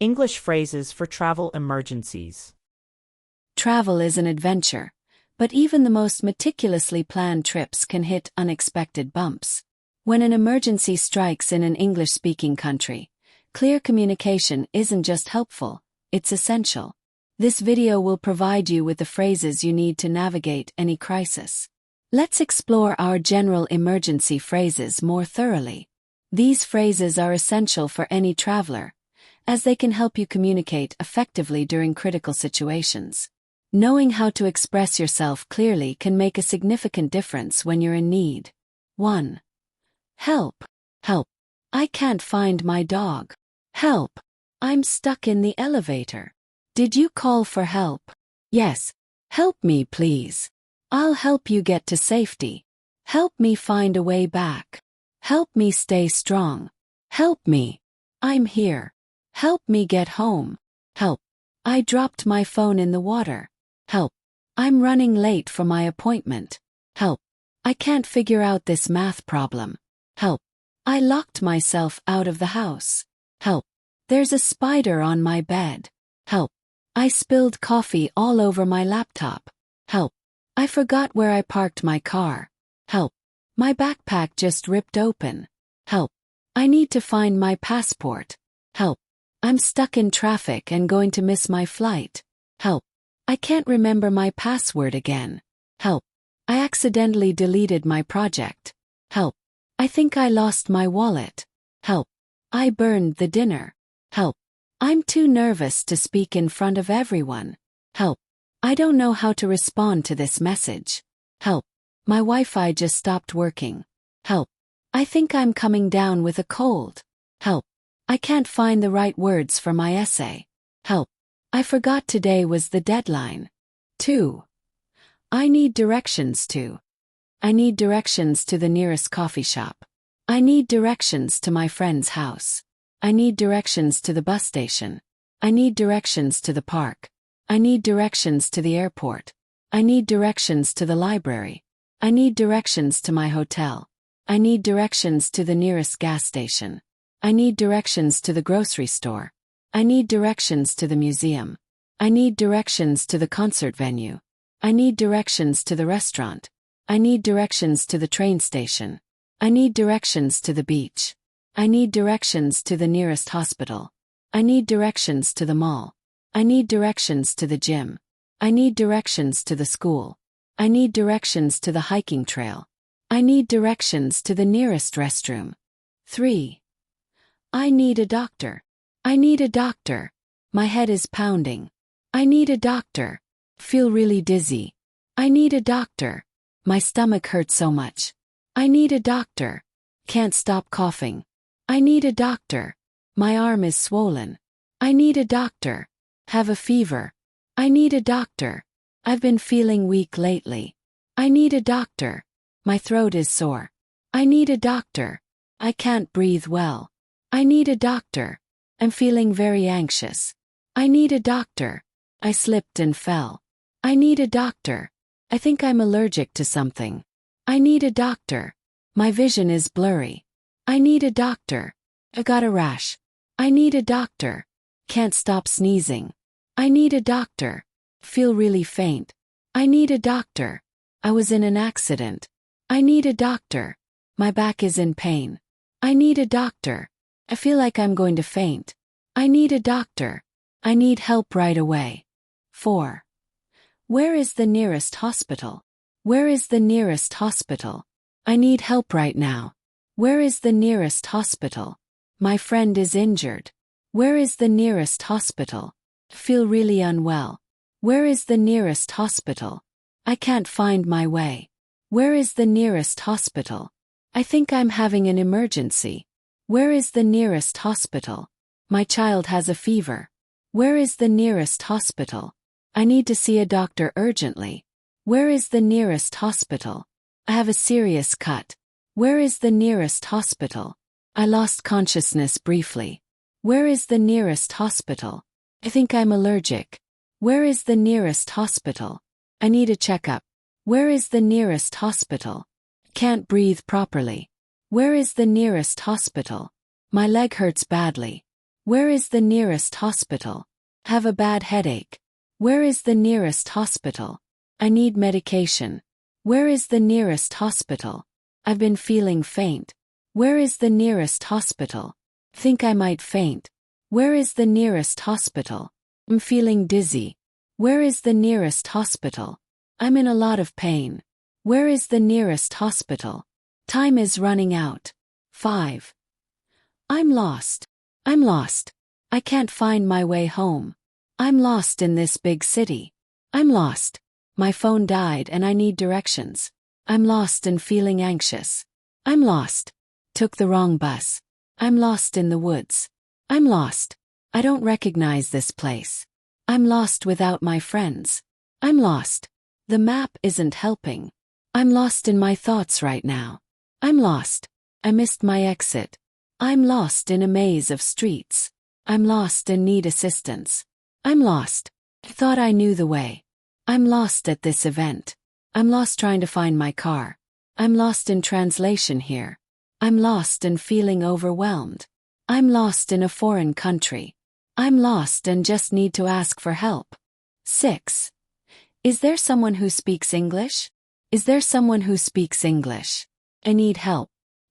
English phrases for travel emergencies. Travel is an adventure, but even the most meticulously planned trips can hit unexpected bumps. When an emergency strikes in an English-speaking country, clear communication isn't just helpful, it's essential. This video will provide you with the phrases you need to navigate any crisis. Let's explore our general emergency phrases more thoroughly. These phrases are essential for any traveler, as they can help you communicate effectively during critical situations. Knowing how to express yourself clearly can make a significant difference when you're in need. 1. Help. Help. I can't find my dog. Help. I'm stuck in the elevator. Did you call for help? Yes. Help me, please. I'll help you get to safety. Help me find a way back. Help me stay strong. Help me. I'm here. Help me get home. Help. I dropped my phone in the water. Help. I'm running late for my appointment. Help. I can't figure out this math problem. Help. I locked myself out of the house. Help. There's a spider on my bed. Help. I spilled coffee all over my laptop. Help. I forgot where I parked my car. Help. My backpack just ripped open. Help. I need to find my passport. Help. I'm stuck in traffic and going to miss my flight. Help. I can't remember my password again. Help. I accidentally deleted my project. Help. I think I lost my wallet. Help. I burned the dinner. Help. I'm too nervous to speak in front of everyone. Help. I don't know how to respond to this message. Help. My Wi-Fi just stopped working. Help. I think I'm coming down with a cold. Help. I can't find the right words for my essay. Help. I forgot today was the deadline. 2. I need directions to. I need directions to the nearest coffee shop. I need directions to my friend's house. I need directions to the bus station. I need directions to the park. I need directions to the airport. I need directions to the library. I need directions to my hotel. I need directions to the nearest gas station. I need directions to the grocery store. I need directions to the museum. I need directions to the concert venue. I need directions to the restaurant. I need directions to the train station. I need directions to the beach. I need directions to the nearest hospital. I need directions to the mall. I need directions to the gym. I need directions to the school. I need directions to the hiking trail. I need directions to the nearest restroom. 3. I need a doctor. I need a doctor. My head is pounding. I need a doctor. Feel really dizzy. I need a doctor. My stomach hurts so much. I need a doctor. Can't stop coughing. I need a doctor. My arm is swollen. I need a doctor. Have a fever. I need a doctor. I've been feeling weak lately. I need a doctor. My throat is sore. I need a doctor. I can't breathe well. I need a doctor. I'm feeling very anxious. I need a doctor. I slipped and fell. I need a doctor. I think I'm allergic to something. I need a doctor. My vision is blurry. I need a doctor. I got a rash. I need a doctor. Can't stop sneezing. I need a doctor. Feel really faint. I need a doctor. I was in an accident. I need a doctor. My back is in pain. I need a doctor. I feel like I'm going to faint. I need a doctor. I need help right away. 4. Where is the nearest hospital? Where is the nearest hospital? I need help right now. Where is the nearest hospital? My friend is injured. Where is the nearest hospital? Feel really unwell. Where is the nearest hospital? I can't find my way. Where is the nearest hospital? I think I'm having an emergency. Where is the nearest hospital? My child has a fever. Where is the nearest hospital? I need to see a doctor urgently. Where is the nearest hospital? I have a serious cut. Where is the nearest hospital? I lost consciousness briefly. Where is the nearest hospital? I think I'm allergic. Where is the nearest hospital? I need a checkup. Where is the nearest hospital? Can't breathe properly. Where is the nearest hospital? My leg hurts badly. Where is the nearest hospital? Have a bad headache. Where is the nearest hospital? I need medication. Where is the nearest hospital? I've been feeling faint. Where is the nearest hospital? Think I might faint. Where is the nearest hospital? I'm feeling dizzy. Where is the nearest hospital? I'm in a lot of pain. Where is the nearest hospital? Time is running out. 5. I'm lost. I'm lost. I can't find my way home. I'm lost in this big city. I'm lost. My phone died and I need directions. I'm lost and feeling anxious. I'm lost. Took the wrong bus. I'm lost in the woods. I'm lost. I don't recognize this place. I'm lost without my friends. I'm lost. The map isn't helping. I'm lost in my thoughts right now. I'm lost. I missed my exit. I'm lost in a maze of streets. I'm lost and need assistance. I'm lost. I thought I knew the way. I'm lost at this event. I'm lost trying to find my car. I'm lost in translation here. I'm lost and feeling overwhelmed. I'm lost in a foreign country. I'm lost and just need to ask for help. 6. Is there someone who speaks English? Is there someone who speaks English? I need help.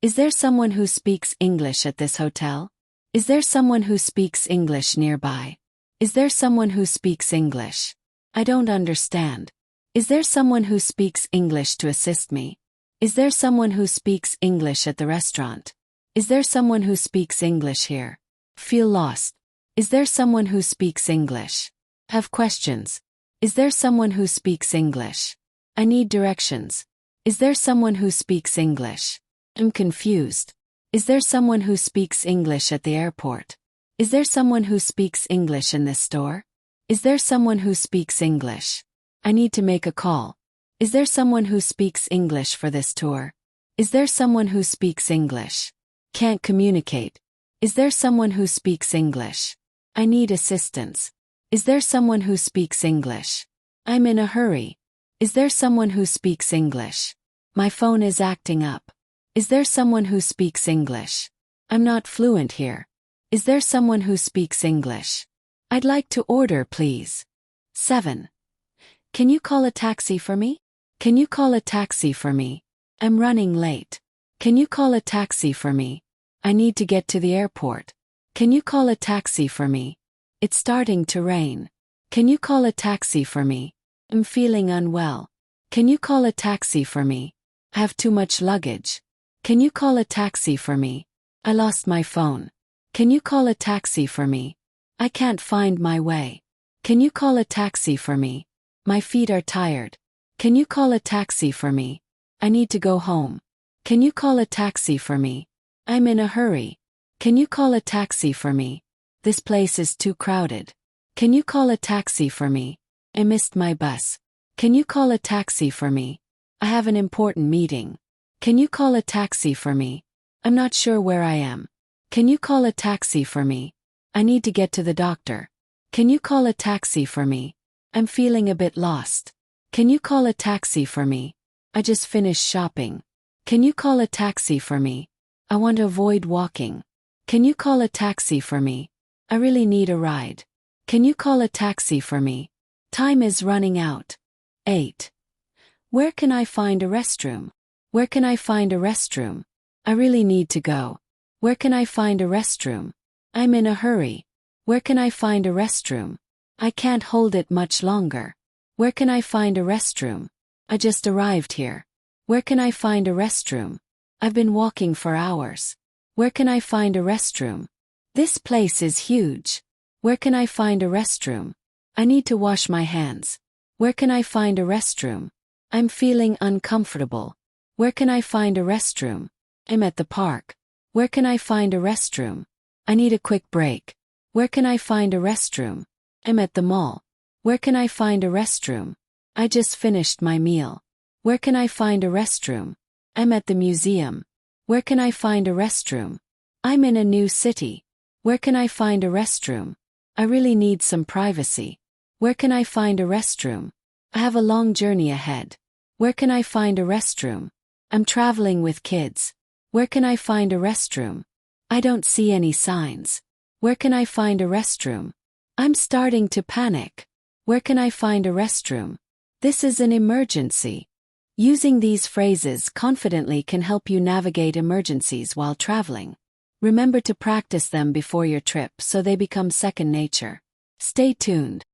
Is there someone who speaks English at this hotel? Is there someone who speaks English nearby? Is there someone who speaks English? I don't understand. Is there someone who speaks English to assist me? Is there someone who speaks English at the restaurant? Is there someone who speaks English here? Feel lost. Is there someone who speaks English? Have questions. Is there someone who speaks English? I need directions. Is there someone who speaks English? I'm confused. Is there someone who speaks English at the airport? Is there someone who speaks English in this store? Is there someone who speaks English? I need to make a call. Is there someone who speaks English for this tour? Is there someone who speaks English? Can't communicate. Is there someone who speaks English? I need assistance. Is there someone who speaks English? I'm in a hurry. Is there someone who speaks English? My phone is acting up. Is there someone who speaks English? I'm not fluent here. Is there someone who speaks English? I'd like to order, please. 7. Can you call a taxi for me? Can you call a taxi for me? I'm running late. Can you call a taxi for me? I need to get to the airport. Can you call a taxi for me? It's starting to rain. Can you call a taxi for me? I'm feeling unwell. Can you call a taxi for me? I have too much luggage. Can you call a taxi for me? I lost my phone. Can you call a taxi for me? I can't find my way. Can you call a taxi for me? My feet are tired. Can you call a taxi for me? I need to go home. Can you call a taxi for me? I'm in a hurry. Can you call a taxi for me? This place is too crowded. Can you call a taxi for me? I missed my bus. Can you call a taxi for me? I have an important meeting. Can you call a taxi for me? I'm not sure where I am. Can you call a taxi for me? I need to get to the doctor. Can you call a taxi for me? I'm feeling a bit lost. Can you call a taxi for me? I just finished shopping. Can you call a taxi for me? I want to avoid walking. Can you call a taxi for me? I really need a ride. Can you call a taxi for me? Time is running out. 8. Where can I find a restroom? Where can I find a restroom? I really need to go. Where can I find a restroom? I'm in a hurry. Where can I find a restroom? I can't hold it much longer. Where can I find a restroom? I just arrived here. Where can I find a restroom? I've been walking for hours. Where can I find a restroom? This place is huge. Where can I find a restroom? I need to wash my hands. Where can I find a restroom? I'm feeling uncomfortable. Where can I find a restroom? I'm at the park. Where can I find a restroom? I need a quick break. Where can I find a restroom? I'm at the mall. Where can I find a restroom? I just finished my meal. Where can I find a restroom? I'm at the museum. Where can I find a restroom? I'm in a new city. Where can I find a restroom? I really need some privacy. Where can I find a restroom? I have a long journey ahead. Where can I find a restroom? I'm traveling with kids. Where can I find a restroom? I don't see any signs. Where can I find a restroom? I'm starting to panic. Where can I find a restroom? This is an emergency. Using these phrases confidently can help you navigate emergencies while traveling. Remember to practice them before your trip so they become second nature. Stay tuned.